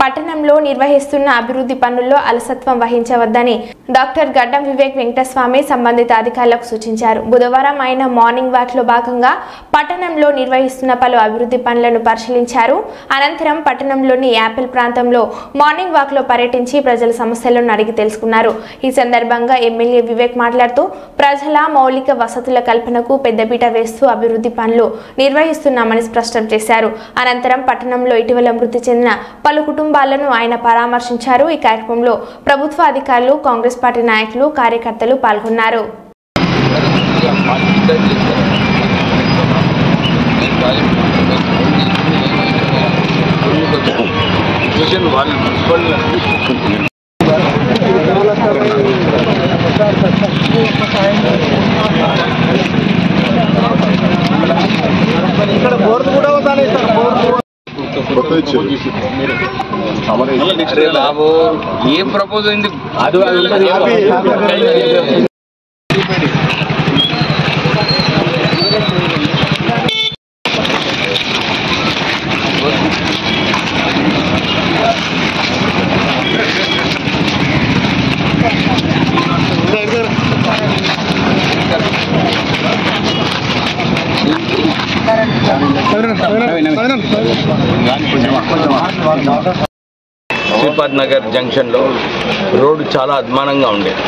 పట్టణంలో నిర్వహిస్తున్న అభివృద్ధి పనుల్లో అలసత్వం వహించవద్దని డాక్టర్ గడ్డం వివేక్ వెంకటస్వామి సంబంధిత అధికారులకు సూచించారు. బుధవారం ఆయన మార్నింగ్ వాక్ లో భాగంగా పట్టణంలో నిర్వహిస్తున్న పలు అభివృద్ధి పనులను పరిశీలించారు. అనంతరం పట్టణంలోని యాపిల్ ప్రాంతంలో మార్నింగ్ వాక్ లో పర్యటించి ప్రజల సమస్యలను అడిగి తెలుసుకున్నారు. ఈ సందర్భంగా ఎమ్మెల్యే వివేక్ మాట్లాడుతూ ప్రజల మౌలిక వసతుల కల్పనకు పెద్దపీట వేస్తూ అభివృద్ధి పనులు నిర్వహిస్తున్నామని స్పష్టం చేశారు. అనంతరం పట్టణంలో ఇటీవల మృతి చెందిన పలు కుటుంబాలను ఆయన పరామర్శించారు. ఈ కార్యక్రమంలో ప్రభుత్వ అధికారులు, కాంగ్రెస్ పార్టీ నాయకులు, కార్యకర్తలు పాల్గొన్నారు. ये प्रपोजल శ్రీపాద్ నగర్ జంక్షన్ లో రోడ్డు చాలా అద్మానంగా ఉండేది.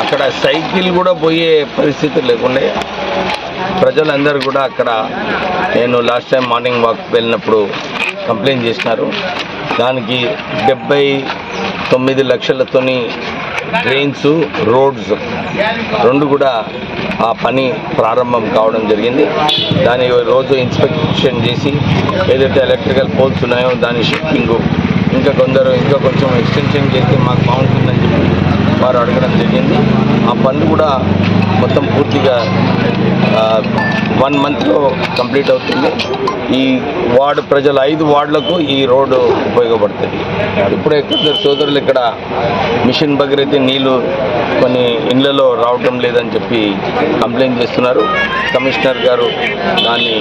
అక్కడ సైకిల్ కూడా పోయే పరిస్థితి లేకుండే. ప్రజలందరూ కూడా అక్కడ నేను లాస్ట్ టైం మార్నింగ్ వాక్ వెళ్ళినప్పుడు కంప్లైంట్ చేసినారు. దానికి 79 లక్షలతోని డ్రైన్స్, రోడ్స్ రెండు కూడా ఆ పని ప్రారంభం కావడం జరిగింది. దాని రోజు ఇన్స్పెక్షన్ చేసి ఏదైతే ఎలక్ట్రికల్ పోల్స్ ఉన్నాయో దాని షిఫ్టింగు ఇంకా కొంచెం ఎక్స్టెన్షన్ చేస్తే మాకు బాగుంటుందని చెప్పి వారు అడగడం జరిగింది. ఆ పనులు కూడా మొత్తం పూర్తిగా 1 మంత్లో కంప్లీట్ అవుతుంది. ఈ వార్డు ప్రజలు 5 వార్డులకు ఈ రోడ్డు ఉపయోగపడుతుంది. ఇప్పుడే కొందరు సోదరులు ఇక్కడ మిషన్ భగీరథ నీళ్లు కొన్ని ఇళ్లలో రావటం లేదని చెప్పి కంప్లైంట్ చేస్తున్నారు. కమిషనర్ గారు దాన్ని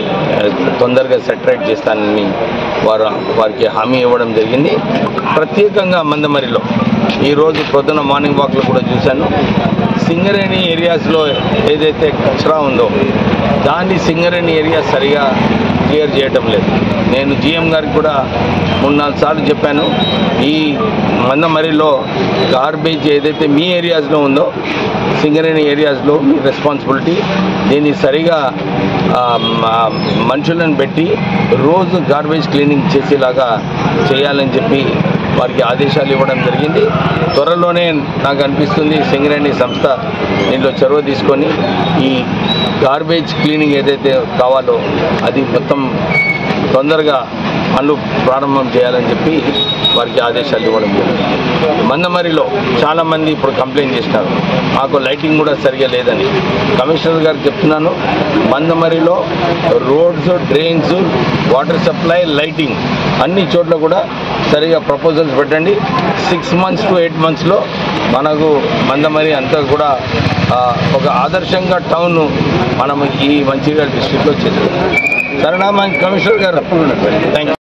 తొందరగా సెటరేట్ చేస్తానని వారికి హామీ ఇవ్వడం జరిగింది. ప్రత్యేకంగా మందమరిలో ఈరోజు పొద్దున మార్నింగ్ వాక్లో కూడా చూశాను. సింగరేణి ఏరియాస్లో ఏదైతే కచరా ఉందో దాన్ని సింగరేణి ఏరియా సరిగా క్లియర్ చేయటం లేదు. నేను జీఎం గారికి కూడా 3-4 సార్లు చెప్పాను. ఈ మందమరిలో గార్బేజ్ ఏదైతే మీ ఏరియాస్లో ఉందో సింగరేణి ఏరియాస్లో మీ రెస్పాన్సిబిలిటీ, దీన్ని సరిగా మనుషులను పెట్టి రోజు గార్బేజ్ క్లీనింగ్ చేసేలాగా చేయాలని చెప్పి వారికి ఆదేశాలు ఇవ్వడం జరిగింది. త్వరలోనే నాకు అనిపిస్తుంది సింగరేణి సంస్థ దీంట్లో చొరవ తీసుకొని ఈ గార్బేజ్ క్లీనింగ్ ఏదైతే కావాలో అది మొత్తం తొందరగా పనులు ప్రారంభం చేయాలని చెప్పి వారికి ఆదేశాలు ఇవ్వడం జరిగింది. మందమరిలో చాలామంది ఇప్పుడు కంప్లైంట్ చేసినారు, మాకు లైటింగ్ కూడా సరిగా లేదని. కమిషనర్ గారికి చెప్తున్నాను, మందమరిలో roads, drains, water supply, lighting అన్ని చోట్ల కూడా సరిగా ప్రపోజల్స్ పెట్టండి. 6 months to 8 monthsలో మనకు మందమరి అంతా కూడా ఒక ఆదర్శంగా టౌన్ మనం ఈ మంచిర్యాల డిస్ట్రిక్ట్లో చేస్తాం. సరేనా కమిషనర్ గారు? Thank you.